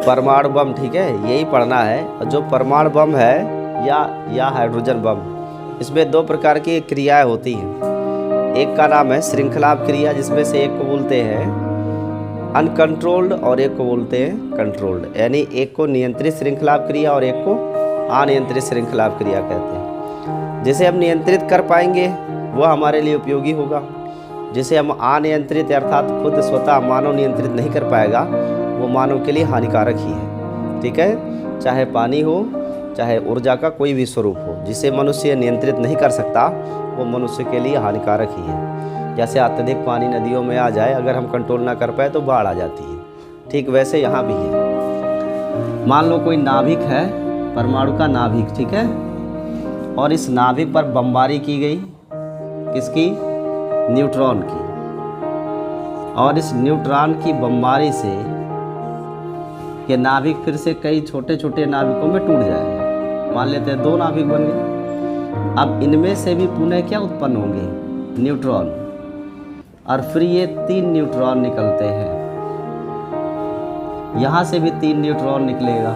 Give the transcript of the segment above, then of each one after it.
परमाणु बम, ठीक है, यही पढ़ना है। जो परमाणु बम है या हाइड्रोजन बम, इसमें दो प्रकार की क्रियाएं होती हैं। एक का नाम है श्रृंखला क्रिया, जिसमें से एक को बोलते हैं अनकंट्रोल्ड और एक को बोलते हैं कंट्रोल्ड, यानी एक को नियंत्रित श्रृंखला क्रिया और एक को अनियंत्रित श्रृंखला क्रिया कहते हैं। जिसे हम नियंत्रित कर पाएंगे वह हमारे लिए उपयोगी होगा, जिसे हम अनियंत्रित अर्थात खुद स्वतः मानव नियंत्रित नहीं कर पाएगा वो मानव के लिए हानिकारक ही है, ठीक है। चाहे पानी हो, चाहे ऊर्जा का कोई भी स्वरूप हो, जिसे मनुष्य नियंत्रित नहीं कर सकता वो मनुष्य के लिए हानिकारक ही है। जैसे अत्यधिक पानी नदियों में आ जाए, अगर हम कंट्रोल ना कर पाए तो बाढ़ आ जाती है, ठीक वैसे यहाँ भी है। मान लो कोई नाभिक है, परमाणु का नाभिक, ठीक है, और इस नाभिक पर बमबारी की गई, किसकी? न्यूट्रॉन की। और इस न्यूट्रॉन की बमबारी से ये नाभिक फिर से कई छोटे छोटे नाभिकों में टूट जाएगा। मान लेते हैं 2 नाभिक बन गए। अब इनमें से भी पुनः क्या उत्पन्न होंगे? न्यूट्रॉन। और फिर ये 3 न्यूट्रॉन निकलते हैं, यहाँ से भी 3 न्यूट्रॉन निकलेगा।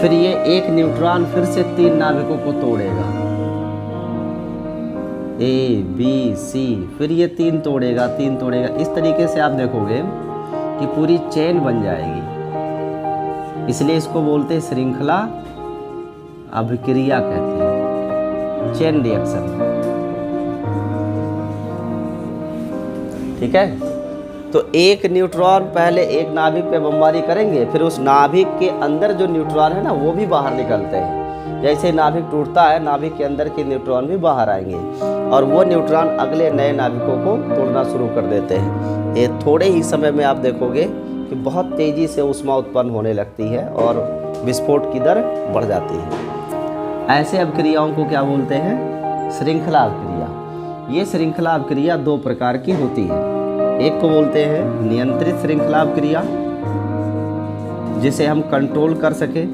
फिर ये एक न्यूट्रॉन फिर से 3 नाभिकों को तोड़ेगा, ए बी सी, फिर ये 3 तोड़ेगा, 3 तोड़ेगा। इस तरीके से आप देखोगे कि पूरी चेन बन जाएगी। इसलिए इसको बोलते हैं श्रृंखला अभिक्रिया कहते हैं, चेन रिएक्शन, ठीक है। तो एक न्यूट्रॉन पहले एक नाभिक पे बमबारी करेंगे, फिर उस नाभिक के अंदर जो न्यूट्रॉन है ना वो भी बाहर निकलते हैं। जैसे नाभिक टूटता है, नाभिक के अंदर के न्यूट्रॉन भी बाहर आएंगे और वो न्यूट्रॉन अगले नए नाभिकों को तोड़ना शुरू कर देते हैं। ये थोड़े ही समय में आप देखोगे कि बहुत तेज़ी से ऊष्मा उत्पन्न होने लगती है और विस्फोट की दर बढ़ जाती है। ऐसे अभिक्रियाओं को क्या बोलते हैं? श्रृंखला अभिक्रिया। ये श्रृंखला अभिक्रिया 2 प्रकार की होती है। एक को बोलते हैं नियंत्रित श्रृंखला अभिक्रिया, जिसे हम कंट्रोल कर सके,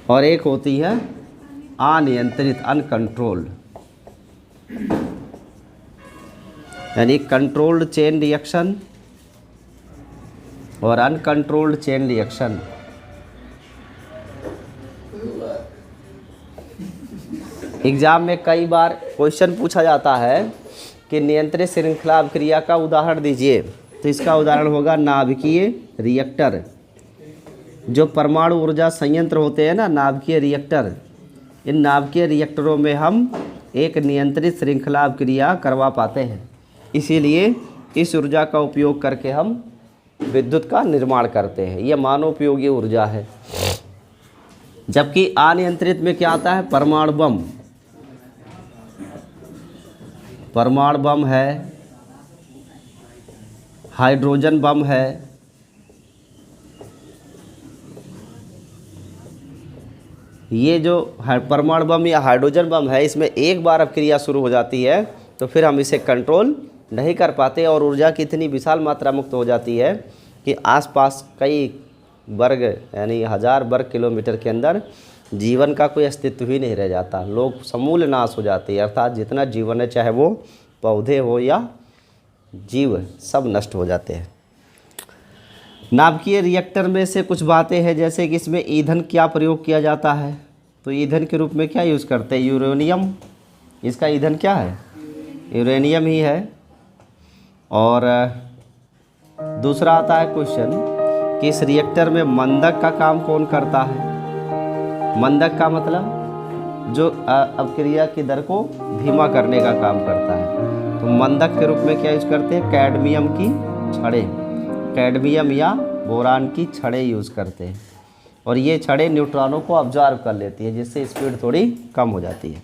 और एक होती है अनियंत्रित अनकंट्रोल्ड, यानी कंट्रोल्ड चेन रिएक्शन और अनकंट्रोल्ड चेन रिएक्शन। एग्जाम में कई बार क्वेश्चन पूछा जाता है कि नियंत्रित श्रृंखला अभिक्रिया का उदाहरण दीजिए, तो इसका उदाहरण होगा नाभिकीय रिएक्टर। जो परमाणु ऊर्जा संयंत्र होते हैं ना, नाभिकीय रिएक्टर, इन नाभिकीय रिएक्टरों में हम एक नियंत्रित श्रृंखला अभिक्रिया करवा पाते हैं। इसीलिए इस ऊर्जा का उपयोग करके हम विद्युत का निर्माण करते हैं। यह मानवोपयोगी ऊर्जा है। जबकि अनियंत्रित में क्या आता है? परमाणु बम। परमाणु बम है, हाइड्रोजन बम है, ये जो परमाणु बम या हाइड्रोजन बम है, इसमें एक बार अभिक्रिया शुरू हो जाती है तो फिर हम इसे कंट्रोल नहीं कर पाते और ऊर्जा की इतनी विशाल मात्रा मुक्त हो जाती है कि आसपास कई वर्ग यानी 1000 वर्ग किलोमीटर के अंदर जीवन का कोई अस्तित्व ही नहीं रह जाता। लोग समूल नाश हो जाते हैं, अर्थात जितना जीवन है, चाहे वो पौधे हो या जीव, सब नष्ट हो जाते हैं। नाभिकीय रिएक्टर में से कुछ बातें हैं, जैसे कि इसमें ईंधन क्या प्रयोग किया जाता है, तो ईंधन के रूप में क्या यूज़ करते हैं? यूरेनियम। इसका ईंधन क्या है? यूरेनियम ही है। और दूसरा आता है क्वेश्चन कि इस रिएक्टर में मंदक का काम कौन करता है? मंदक का मतलब जो अभिक्रिया की दर को धीमा करने का काम करता है। तो मंदक के रूप में क्या यूज़ करते हैं? कैडमियम की छड़ें, कैडमियम या बोरान की छड़ें यूज़ करते हैं और ये छड़ें न्यूट्रॉनों को ऑब्जर्व कर लेती है, जिससे स्पीड थोड़ी कम हो जाती है।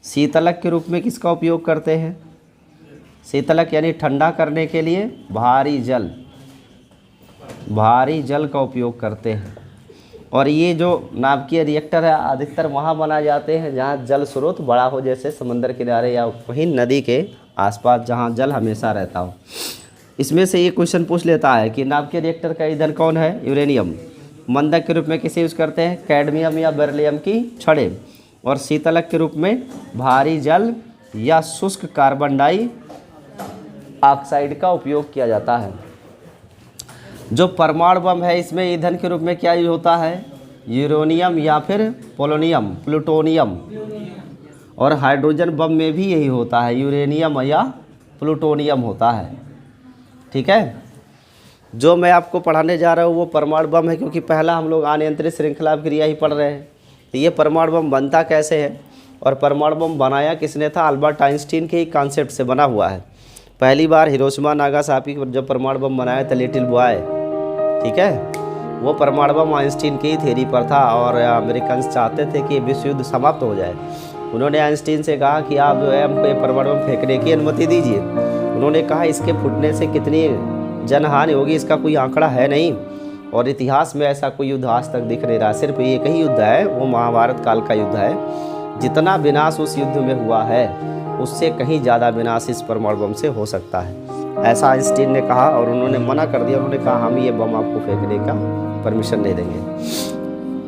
शीतलक के रूप में किसका उपयोग करते हैं? शीतलक यानी ठंडा करने के लिए भारी जल का उपयोग करते हैं। और ये जो नाभिकीय रिएक्टर है अधिकतर वहाँ बनाए जाते हैं जहाँ जल स्रोत बड़ा हो, जैसे समंदर किनारे या वहीं नदी के आसपास जहाँ जल हमेशा रहता हो। इसमें से ये क्वेश्चन पूछ लेता है कि नाभिकीय रिएक्टर का ईंधन कौन है? यूरेनियम। मंदक के रूप में किसे यूज़ करते हैं? कैडमियम या बेरिलियम की छड़ें। और शीतलक के रूप में भारी जल या शुष्क कार्बन डाइऑक्साइड का उपयोग किया जाता है। जो परमाणु बम है इसमें ईंधन के रूप में क्या यूज होता है? यूरेनियम या फिर पोलोनियम, प्लूटोनियम। और हाइड्रोजन बम में भी यही होता है, यूरेनियम या प्लूटोनियम होता है। ठीक है, जो मैं आपको पढ़ाने जा रहा हूँ वो परमाणु बम है, क्योंकि पहला हम लोग अनियंत्रित श्रृंखला क्रिया ही पढ़ रहे हैं। तो ये परमाणु बम बनता कैसे है और परमाणु बम बनाया किसने था? अल्बर्ट आइंस्टीन के ही कॉन्सेप्ट से बना हुआ है। पहली बार हिरोशिमा नागासाकी पर जब परमाणु बम बनाया था लिटिल बॉय, ठीक है, वो परमाणु बम आइंस्टीन की थ्योरी पर था और अमेरिकन चाहते थे कि विश्व युद्ध समाप्त हो जाए। उन्होंने आइंस्टीन से कहा कि आप जो है हमको ये परमाणु बम फेंकने की अनुमति दीजिए। उन्होंने कहा इसके फूटने से कितनी जनहानि होगी इसका कोई आंकड़ा है नहीं, और इतिहास में ऐसा कोई युद्ध आज तक दिख नहीं रहा। सिर्फ एक ही युद्ध है, वो महाभारत काल का युद्ध है। जितना विनाश उस युद्ध में हुआ है उससे कहीं ज़्यादा विनाश इस परमाणु बम से हो सकता है, ऐसा आइंस्टीन ने कहा। और उन्होंने मना कर दिया, उन्होंने कहा हम ये बम आपको फेंकने का परमिशन नहीं देंगे।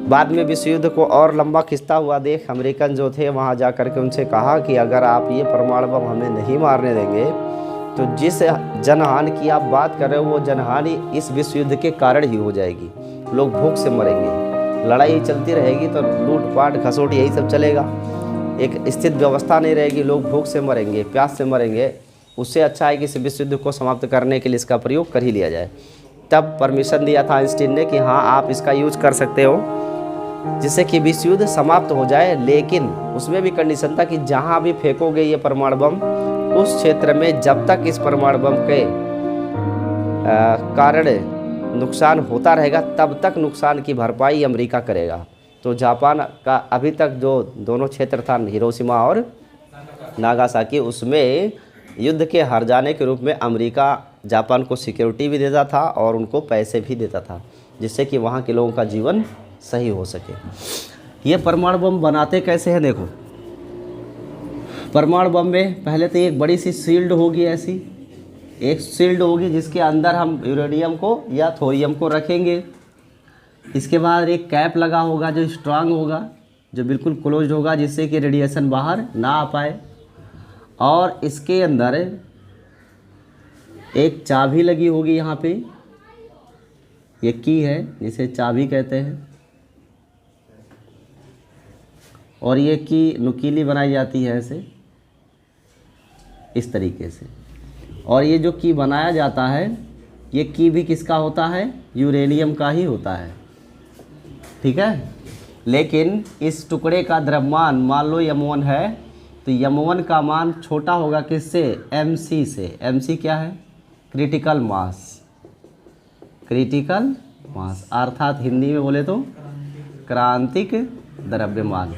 बाद में विश्व युद्ध को और लंबा खिंचता हुआ देख अमेरिकन जो थे वहाँ जा कर के उनसे कहा कि अगर आप ये परमाणु बम हमें नहीं मारने देंगे तो जिस जनहानि की आप बात कर रहे हो वो जनहानि इस विश्व युद्ध के कारण ही हो जाएगी। लोग भूख से मरेंगे, लड़ाई चलती रहेगी तो लूटपाट घसोट यही सब चलेगा, एक स्थिर व्यवस्था नहीं रहेगी, लोग भूख से मरेंगे, प्यास से मरेंगे। उससे अच्छा है कि इस विश्व युद्ध को समाप्त करने के लिए इसका प्रयोग कर ही लिया जाए। तब परमिशन दिया था आइंस्टीन ने कि हाँ आप इसका यूज कर सकते हो जिससे कि विश्व युद्ध समाप्त हो जाए, लेकिन उसमें भी कंडीशन था कि जहाँ भी फेंकोगे ये परमाणु बम उस क्षेत्र में जब तक इस परमाणु बम के कारण नुकसान होता रहेगा तब तक नुकसान की भरपाई अमेरिका करेगा। तो जापान का अभी तक जो दोनों क्षेत्र था हिरोशिमा और नागासाकी, उसमें युद्ध के हार जाने के रूप में अमेरिका जापान को सिक्योरिटी भी देता था और उनको पैसे भी देता था जिससे कि वहाँ के लोगों का जीवन सही हो सके। ये परमाणु बम बनाते कैसे हैं? देखो, परमाणु बम में पहले तो एक बड़ी सी शील्ड होगी, ऐसी एक शील्ड होगी जिसके अंदर हम यूरेनियम को या थोरियम को रखेंगे। इसके बाद एक कैप लगा होगा जो स्ट्रांग होगा, जो बिल्कुल क्लोज्ड होगा जिससे कि रेडिएशन बाहर ना आ पाए। और इसके अंदर एक चाबी लगी होगी, यहाँ पे ये की है जिसे चाबी कहते हैं, और ये की नुकीली बनाई जाती है ऐसे इस तरीके से। और ये जो की बनाया जाता है ये की भी किसका होता है? यूरेनियम का ही होता है, ठीक है। लेकिन इस टुकड़े का द्रव्यमान मान लो m1 है तो m1 का मान छोटा होगा किससे? mc से। mc क्या है? Critical mass. क्रिटिकल मास अर्थात हिंदी में बोले तो क्रांतिक द्रव्यमान।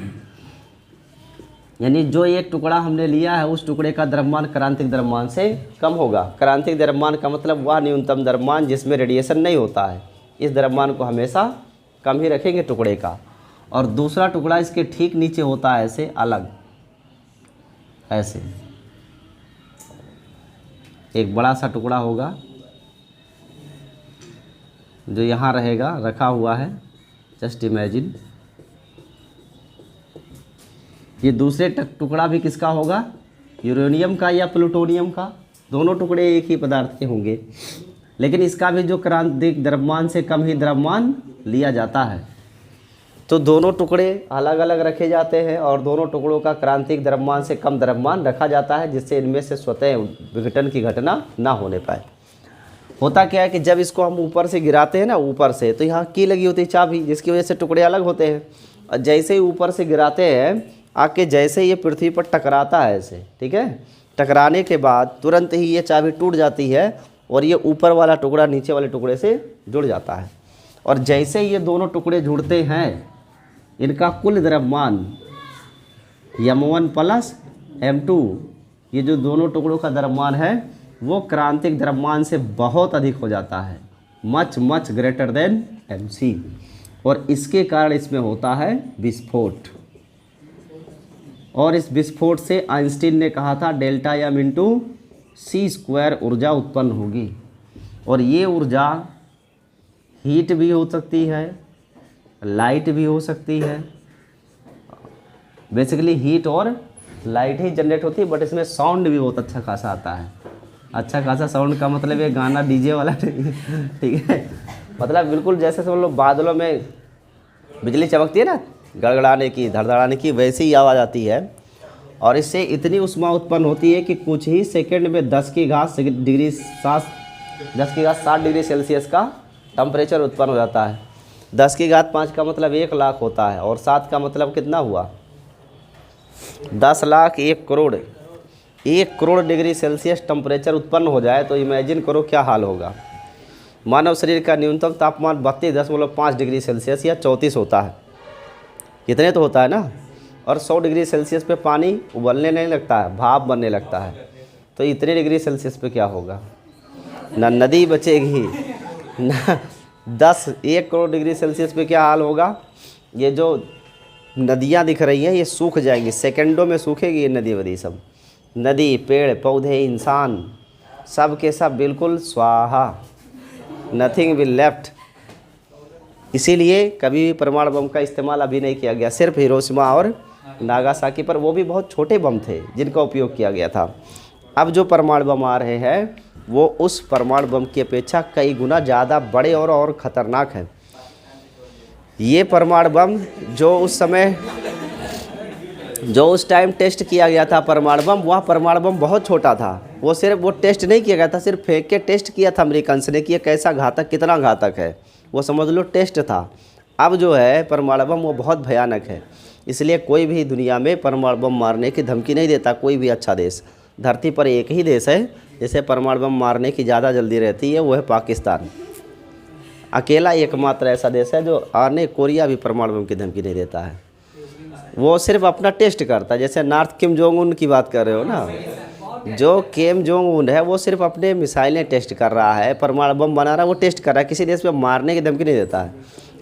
यानी जो एक टुकड़ा हमने लिया है उस टुकड़े का द्रव्यमान क्रांतिक द्रव्यमान से कम होगा। क्रांतिक द्रव्यमान का मतलब वह न्यूनतम द्रव्यमान जिसमें रेडिएशन नहीं होता है। इस द्रव्यमान को हमेशा कम ही रखेंगे टुकड़े का। और दूसरा टुकड़ा इसके ठीक नीचे होता है ऐसे अलग, ऐसे एक बड़ा सा टुकड़ा होगा जो यहाँ रहेगा, रखा हुआ है। जस्ट इमेजिन ये दूसरे टुकड़ा भी किसका होगा? यूरेनियम का या प्लूटोनियम का। दोनों टुकड़े एक ही पदार्थ के होंगे, लेकिन इसका भी जो क्रांतिक द्रव्यमान से कम ही द्रव्यमान लिया जाता है। तो दोनों टुकड़े अलग अलग रखे जाते हैं और दोनों टुकड़ों का क्रांतिक द्रव्यमान से कम द्रव्यमान रखा जाता है जिससे इनमें से स्वतः विघटन की घटना ना होने पाए। होता क्या है कि जब इसको हम ऊपर से गिराते हैं ना, ऊपर से, तो यहाँ की लगी होती है चाबी जिसकी वजह से टुकड़े अलग होते हैं। और जैसे ही ऊपर से गिराते हैं आके जैसे ये पृथ्वी पर टकराता है ऐसे, ठीक है, टकराने के बाद तुरंत ही ये चाबी टूट जाती है और ये ऊपर वाला टुकड़ा नीचे वाले टुकड़े से जुड़ जाता है। और जैसे ये दोनों टुकड़े जुड़ते हैं इनका कुल द्रव्यमान m1 प्लस m2, ये जो दोनों टुकड़ों का द्रव्यमान है वो क्रांतिक द्रव्यमान से बहुत अधिक हो जाता है, much much greater than mc। और इसके कारण इसमें होता है विस्फोट। और इस विस्फोट से आइंस्टीन ने कहा था डेल्टा m इंटू सी स्क्वायर ऊर्जा उत्पन्न होगी। और ये ऊर्जा हीट भी हो सकती है, लाइट भी हो सकती है, बेसिकली हीट और लाइट ही जनरेट होती है, बट इसमें साउंड भी बहुत अच्छा खासा आता है। अच्छा खासा साउंड का मतलब ये गाना डीजे वाला नहीं है, ठीक है। मतलब बिल्कुल जैसे समझ लो बादलों में बिजली चमकती है ना, गड़गड़ाने की, धड़धड़ाने की, वैसी ही आवाज़ आती है। और इससे इतनी ऊष्मा उत्पन्न होती है कि कुछ ही सेकंड में 10 की घात 7 डिग्री सेल्सियस का टेम्परेचर उत्पन्न हो जाता है। 10 की घात 5 का मतलब 1 लाख होता है, और 7 का मतलब कितना हुआ, 10 lakh 1 crore. 1 crore degree Celsius temperature उत्पन्न हो जाए तो इमेजिन करो क्या हाल होगा। मानव शरीर का न्यूनतम तापमान 32.5 डिग्री सेल्सियस या 34 होता है, इतने तो होता है ना। और 100 डिग्री सेल्सियस पे पानी उबलने नहीं लगता है, भाप बनने लगता है। तो इतने डिग्री सेल्सियस पे क्या होगा, ना नदी बचेगी ना 1 करोड़ डिग्री सेल्सियस पे क्या हाल होगा। ये जो नदियाँ दिख रही हैं ये सूख जाएंगी, सेकंडों में सूखेगी ये नदी वदी सब। नदी, पेड़ पौधे, इंसान, सब के सब बिल्कुल स्वाहा, नथिंग विल लेफ्ट। इसीलिए कभी भी परमाणु बम का इस्तेमाल अभी नहीं किया गया, सिर्फ हिरोशिमा और नागासाकी पर, वो भी बहुत छोटे बम थे जिनका उपयोग किया गया था। अब जो परमाणु बम आ रहे हैं वो उस परमाणु बम की अपेक्षा कई गुना ज़्यादा बड़े और ख़तरनाक हैं। ये परमाणु बम जो उस टाइम टेस्ट किया गया था परमाणु बम, वह परमाणु बम बहुत छोटा था। वो टेस्ट नहीं किया गया था, सिर्फ फेंक के टेस्ट किया था अमेरिकन्स ने कि ये कैसा घातक, कितना घातक है, वो समझ लो टेस्ट था। अब जो है परमाणु बम वो बहुत भयानक है, इसलिए कोई भी दुनिया में परमाणु बम मारने की धमकी नहीं देता, कोई भी अच्छा देश। धरती पर एक ही देश है जिसे परमाणु बम मारने की ज़्यादा जल्दी रहती है, वो है पाकिस्तान। अकेला एकमात्र ऐसा देश है जो आने कोरिया भी परमाणु बम की धमकी नहीं देता है, वो सिर्फ अपना टेस्ट करता है। जैसे नॉर्थ किम जोंग उन की बात कर रहे हो ना, जो किम जोंग उन है वो सिर्फ अपने मिसाइलें टेस्ट कर रहा है, परमाणु बम बना रहा है, वो टेस्ट कर रहा है, किसी देश पे मारने की धमकी नहीं देता है।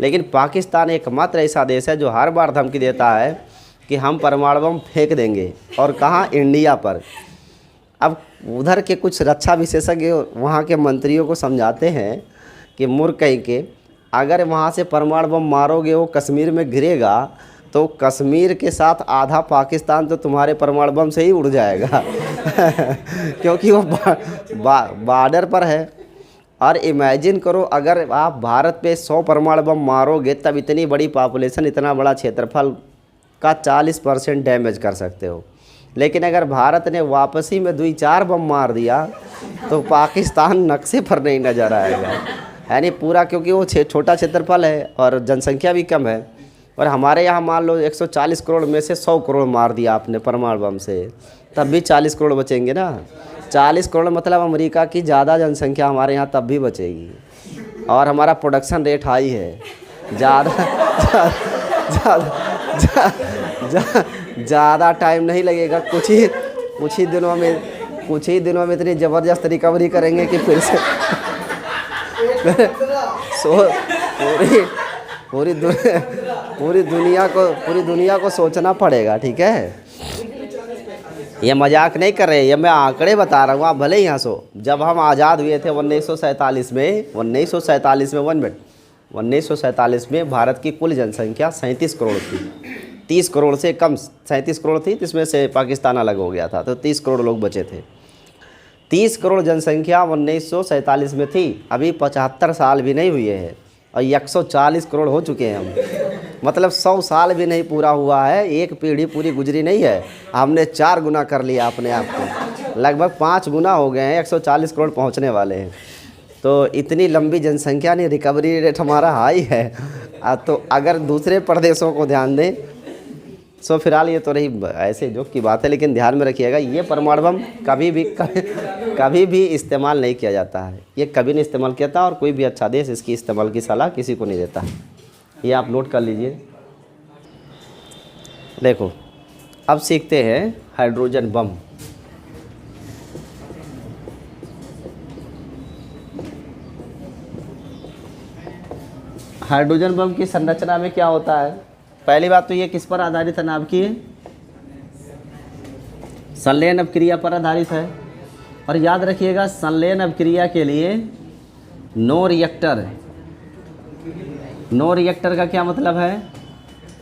लेकिन पाकिस्तान एकमात्र ऐसा देश है जो हर बार धमकी देता है कि हम परमाणु बम फेंक देंगे, और कहाँ, इंडिया पर। अब उधर के कुछ रक्षा विशेषज्ञ वहाँ के मंत्रियों को समझाते हैं कि मूर्ख कहीं के, अगर वहाँ से परमाणु बम मारोगे वो कश्मीर में गिरेगा तो कश्मीर के साथ आधा पाकिस्तान तो तुम्हारे परमाणु बम से ही उड़ जाएगा क्योंकि वो बॉर्डर पर है। और इमेजिन करो अगर आप भारत पे 100 परमाणु बम मारोगे तब इतनी बड़ी पॉपुलेशन, इतना बड़ा क्षेत्रफल का 40% डैमेज कर सकते हो। लेकिन अगर भारत ने वापसी में 2-4 बम मार दिया तो पाकिस्तान नक्शे पर नहीं नज़र आएगा, यानी पूरा, क्योंकि वो छोटा क्षेत्रफल है और जनसंख्या भी कम है। और हमारे यहाँ मान लो 140 करोड़ में से 100 करोड़ मार दिया आपने परमाणु बम से, तब भी 40 करोड़ बचेंगे ना। 40 करोड़ मतलब अमेरिका की ज़्यादा जनसंख्या हमारे यहाँ तब भी बचेगी, और हमारा प्रोडक्शन रेट हाई है, ज़्यादा टाइम नहीं लगेगा, कुछ ही दिनों में इतनी ज़बरदस्त रिकवरी करेंगे कि फिर से पूरी दुनिया को सोचना पड़ेगा, ठीक है। ये मजाक नहीं कर रहे, ये मैं आंकड़े बता रहा हूँ, आप भले ही हंसो। जब हम आज़ाद हुए थे 1947 में भारत की कुल जनसंख्या 37 करोड़ थी, 30 करोड़ से कम, 37 करोड़ थी, जिसमें से पाकिस्तान अलग हो गया था, तो 30 करोड़ लोग बचे थे। 30 करोड़ जनसंख्या 1947 में थी, अभी 75 साल भी नहीं हुए हैं और 140 करोड़ हो चुके हैं हम, मतलब 100 साल भी नहीं पूरा हुआ है, एक पीढ़ी पूरी गुजरी नहीं है, हमने 4 गुना कर लिया अपने आप को, लगभग 5 गुना हो गए हैं, 140 करोड़ पहुंचने वाले हैं। तो इतनी लंबी जनसंख्या नहीं, रिकवरी रेट हमारा हाई है। तो अगर दूसरे प्रदेशों को ध्यान दें, सो फिलहाल ये तो रही ऐसे जोक की बात है, लेकिन ध्यान में रखिएगा ये परमाणु बम कभी भी इस्तेमाल नहीं किया जाता है, ये कभी नहीं इस्तेमाल किया था, और कोई भी अच्छा देश इसकी इस्तेमाल की सलाह किसी को नहीं देता। ये आप नोट कर लीजिए। देखो अब सीखते हैं हाइड्रोजन बम। हाइड्रोजन बम की संरचना में क्या होता है, पहली बात तो ये किस पर आधारित है, नाम की संलयन अभिक्रिया पर आधारित है। और याद रखिएगा संलयन अभिक्रिया के लिए नो रिएक्टर का क्या मतलब है,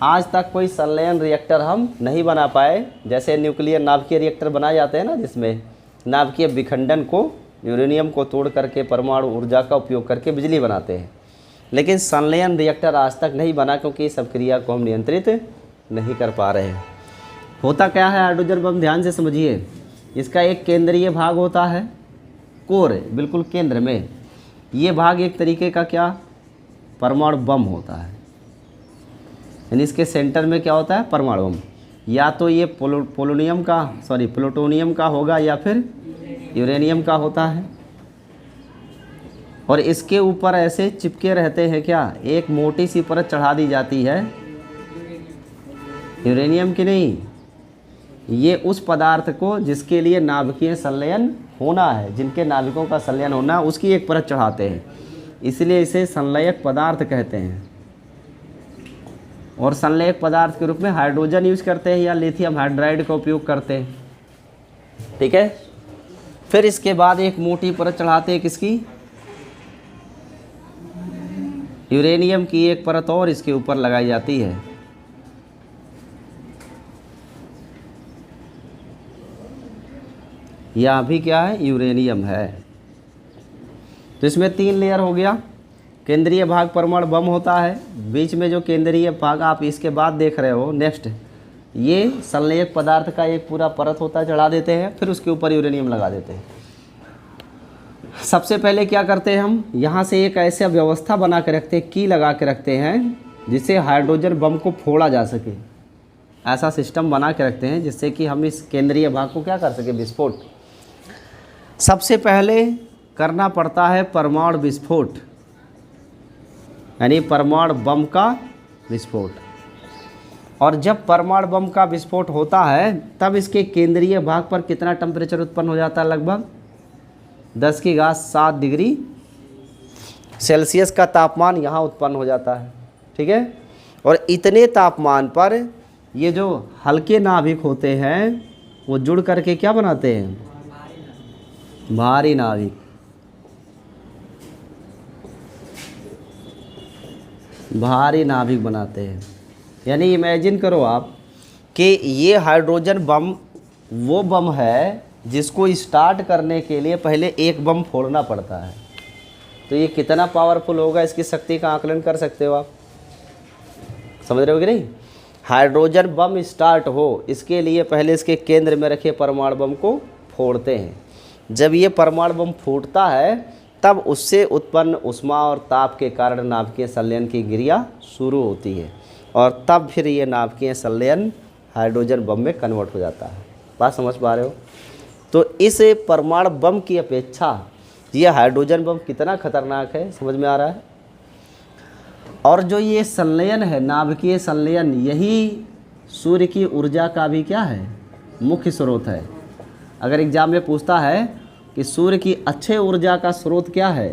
आज तक कोई संलयन रिएक्टर हम नहीं बना पाए। जैसे न्यूक्लियर नाभिकीय रिएक्टर बनाए जाते हैं ना, जिसमें नाभिकीय विखंडन को, यूरेनियम को तोड़ करके परमाणु ऊर्जा का उपयोग करके बिजली बनाते हैं, लेकिन संलयन रिएक्टर आज तक नहीं बना, क्योंकि इस सब क्रिया को हम नियंत्रित नहीं कर पा रहे हैं। होता क्या है हाइड्रोजन बम, ध्यान से समझिए। इसका एक केंद्रीय भाग होता है, कोर, बिल्कुल केंद्र में। ये भाग एक तरीके का क्या, परमाणु बम होता है। यानी इसके सेंटर में क्या होता है, परमाणु बम। या तो ये प्लूटोनियम का होगा या फिर यूरेनियम का होता है। और इसके ऊपर ऐसे चिपके रहते हैं क्या, एक मोटी सी परत चढ़ा दी जाती है, यूरेनियम की नहीं, ये उस पदार्थ को जिसके लिए नाभिकीय संलयन होना है, जिनके नाभिकों का संलयन होना है, उसकी एक परत चढ़ाते हैं, इसलिए इसे संलयक पदार्थ कहते हैं। और संलयक पदार्थ के रूप में हाइड्रोजन यूज करते हैं या लिथियम हाइड्राइड का उपयोग करते हैं, ठीक है। फिर इसके बाद एक मोटी परत चढ़ाते हैं, किसकी, यूरेनियम की एक परत और इसके ऊपर लगाई जाती है। यहाँ भी क्या है, यूरेनियम है। तो इसमें 3 लेयर हो गया। केंद्रीय भाग परमाणु बम होता है, बीच में जो केंद्रीय भाग आप इसके बाद देख रहे हो नेक्स्ट, ये संलयक पदार्थ का एक पूरा परत होता है, चढ़ा देते हैं, फिर उसके ऊपर यूरेनियम लगा देते हैं। सबसे पहले क्या करते हैं हम, यहाँ से एक ऐसा व्यवस्था बना के रखते हैं, की लगा के रखते हैं, जिससे हाइड्रोजन बम को फोड़ा जा सके। ऐसा सिस्टम बना के रखते हैं जिससे कि हम इस केंद्रीय भाग को क्या कर सके, विस्फोट। सबसे पहले करना पड़ता है परमाणु विस्फोट, यानी परमाणु बम का विस्फोट। और जब परमाणु बम का विस्फोट होता है तब इसके केंद्रीय भाग पर कितना टेम्परेचर उत्पन्न हो जाता है, लगभग 10⁻7 डिग्री सेल्सियस का तापमान यहाँ उत्पन्न हो जाता है, ठीक है। और इतने तापमान पर ये जो हल्के नाभिक होते हैं वो जुड़ करके क्या बनाते हैं, भारी नाभिक। भारी नाभिक बनाते हैं। यानी इमेजिन करो आप कि ये हाइड्रोजन बम वो बम है जिसको स्टार्ट करने के लिए पहले एक बम फोड़ना पड़ता है। तो ये कितना पावरफुल होगा, इसकी शक्ति का आकलन कर सकते हो आप, समझ रहे हो कि नहीं। हाइड्रोजन बम स्टार्ट हो, इसके लिए पहले इसके केंद्र में रखे परमाणु बम को फोड़ते हैं। जब ये परमाणु बम फूटता है तब उससे उत्पन्न ऊष्मा और ताप के कारण नाभिकीय संलयन की क्रिया शुरू होती है, और तब फिर ये नाभिकीय संलयन हाइड्रोजन बम में कन्वर्ट हो जाता है। बात समझ पा रहे हो। तो इस परमाणु बम की अपेक्षा ये हाइड्रोजन बम कितना खतरनाक है, समझ में आ रहा है। और जो ये संलयन है, नाभिकीय संलयन, यही सूर्य की ऊर्जा का भी क्या है, मुख्य स्रोत है। अगर एग्जाम में पूछता है कि सूर्य की अच्छे ऊर्जा का स्रोत क्या है,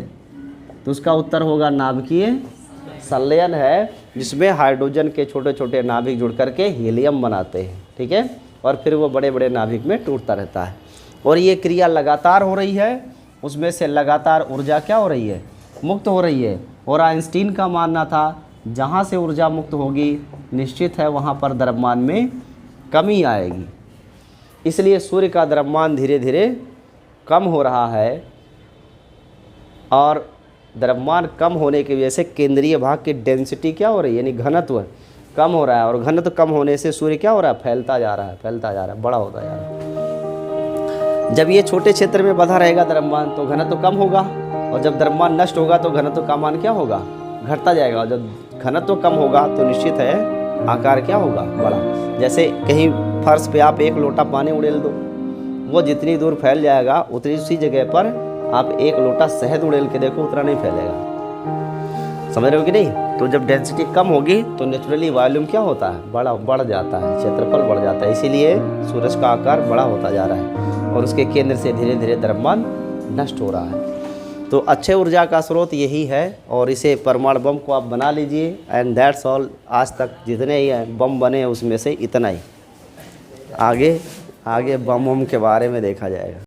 तो उसका उत्तर होगा नाभिकीय संलयन है, जिसमें हाइड्रोजन के छोटे छोटे नाभिक जुड़ करके हीलियम बनाते हैं, ठीक है। और फिर वो बड़े बड़े नाभिक में टूटता रहता है, और ये क्रिया लगातार हो रही है। उसमें से लगातार ऊर्जा क्या हो रही है, मुक्त हो रही है। और आइंस्टीन का मानना था जहाँ से ऊर्जा मुक्त होगी निश्चित है वहाँ पर द्रव्यमान में कमी आएगी। इसलिए सूर्य का द्रव्यमान धीरे धीरे कम हो रहा है, और द्रव्यमान कम होने की वजह से केंद्रीय भाग की डेंसिटी क्या हो रही है, यानी घनत्व कम हो रहा है। और घनत्व कम होने से सूर्य क्या हो रहा है, फैलता जा रहा है, फैलता जा रहा है, बड़ा होता जा रहा है। जब ये छोटे क्षेत्र में बधा रहेगा द्रव्यमान तो घनत्व कम होगा, और जब द्रव्यमान नष्ट होगा तो घनत्व का मान क्या होगा, घटता जाएगा। और जब घनत्व कम होगा तो निश्चित है आकार क्या होगा, बड़ा। जैसे कहीं फर्श पे आप एक लोटा पानी उड़ेल दो, वो जितनी दूर फैल जाएगा उतनी उसी जगह पर आप एक लोटा शहद उड़ेल के देखो, उतना नहीं फैलेगा। समझ रहे हो कि नहीं। तो जब डेंसिटी कम होगी तो नेचुरली वॉल्यूम क्या होता है, बढ़ जाता है, क्षेत्रफल बढ़ जाता है। इसीलिए सूरज का आकार बड़ा होता जा रहा है, और उसके केंद्र से धीरे धीरे द्रव्यमान नष्ट हो रहा है। तो अच्छे ऊर्जा का स्रोत यही है, और इसे परमाणु बम को आप बना लीजिए। And that's all. आज तक जितने ही बम बने हैं उसमें से इतना ही। आगे बम के बारे में देखा जाएगा।